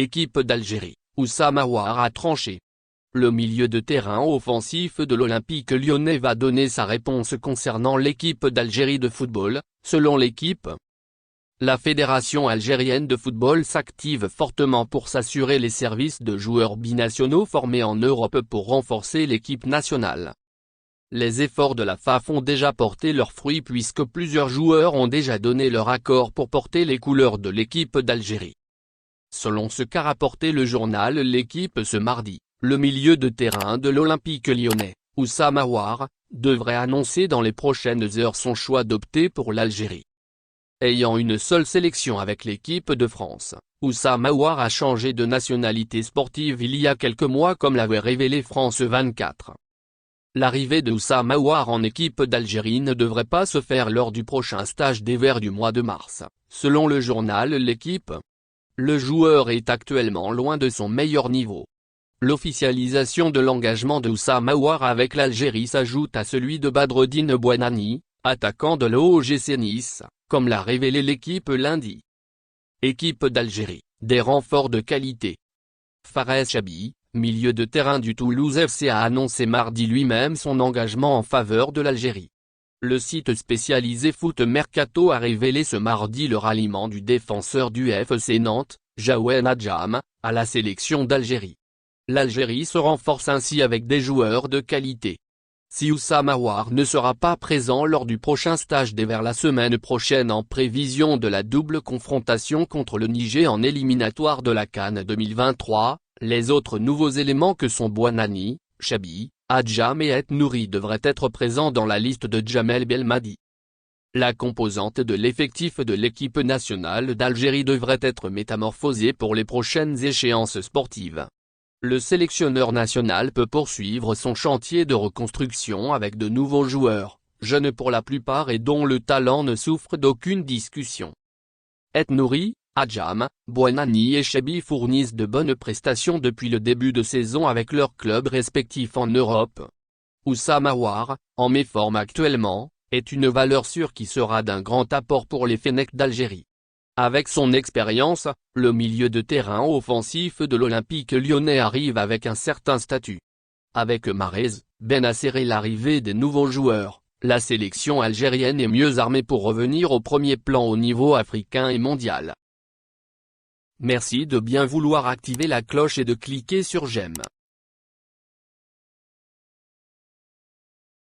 Équipe d'Algérie, Oussama Aouar a tranché. Le milieu de terrain offensif de l'Olympique lyonnais va donner sa réponse concernant l'équipe d'Algérie de football, selon l'équipe. La fédération algérienne de football s'active fortement pour s'assurer les services de joueurs binationaux formés en Europe pour renforcer l'équipe nationale. Les efforts de la FAF ont déjà porté leurs fruits puisque plusieurs joueurs ont déjà donné leur accord pour porter les couleurs de l'équipe d'Algérie. Selon ce qu'a rapporté le journal L'Équipe ce mardi, le milieu de terrain de l'Olympique lyonnais, Oussama Aouar, devrait annoncer dans les prochaines heures son choix d'opter pour l'Algérie. Ayant une seule sélection avec l'équipe de France, Oussama Aouar a changé de nationalité sportive il y a quelques mois comme l'avait révélé France 24. L'arrivée de Oussama Aouar en équipe d'Algérie ne devrait pas se faire lors du prochain stage des Verts du mois de mars, selon le journal L'Équipe. Le joueur est actuellement loin de son meilleur niveau. L'officialisation de l'engagement de Oussama Aouar avec l'Algérie s'ajoute à celui de Badreddine Bouanani, attaquant de l'OGC Nice, comme l'a révélé l'équipe lundi. Équipe d'Algérie, des renforts de qualité. Fares Chabi, milieu de terrain du Toulouse FC a annoncé mardi lui-même son engagement en faveur de l'Algérie. Le site spécialisé Foot Mercato a révélé ce mardi le ralliement du défenseur du FC Nantes, Jaouane Adjam, à la sélection d'Algérie. L'Algérie se renforce ainsi avec des joueurs de qualité. Si Oussama Aouar ne sera pas présent lors du prochain stage des Verts la semaine prochaine en prévision de la double confrontation contre le Niger en éliminatoire de la CAN 2023, les autres nouveaux éléments que sont Bouanani, Chabi, Adjam et Et Nouri devraient être présents dans la liste de Djamel Belmadi. La composante de l'effectif de l'équipe nationale d'Algérie devrait être métamorphosée pour les prochaines échéances sportives. Le sélectionneur national peut poursuivre son chantier de reconstruction avec de nouveaux joueurs, jeunes pour la plupart et dont le talent ne souffre d'aucune discussion. Et Nouri, Adjam, Bouanani et Chabi fournissent de bonnes prestations depuis le début de saison avec leurs clubs respectifs en Europe. Oussama Aouar, en méforme actuellement, est une valeur sûre qui sera d'un grand apport pour les Fennecs d'Algérie. Avec son expérience, le milieu de terrain offensif de l'Olympique lyonnais arrive avec un certain statut. Avec Mahrez, Bennacer et l'arrivée des nouveaux joueurs, la sélection algérienne est mieux armée pour revenir au premier plan au niveau africain et mondial. Merci de bien vouloir activer la cloche et de cliquer sur j'aime.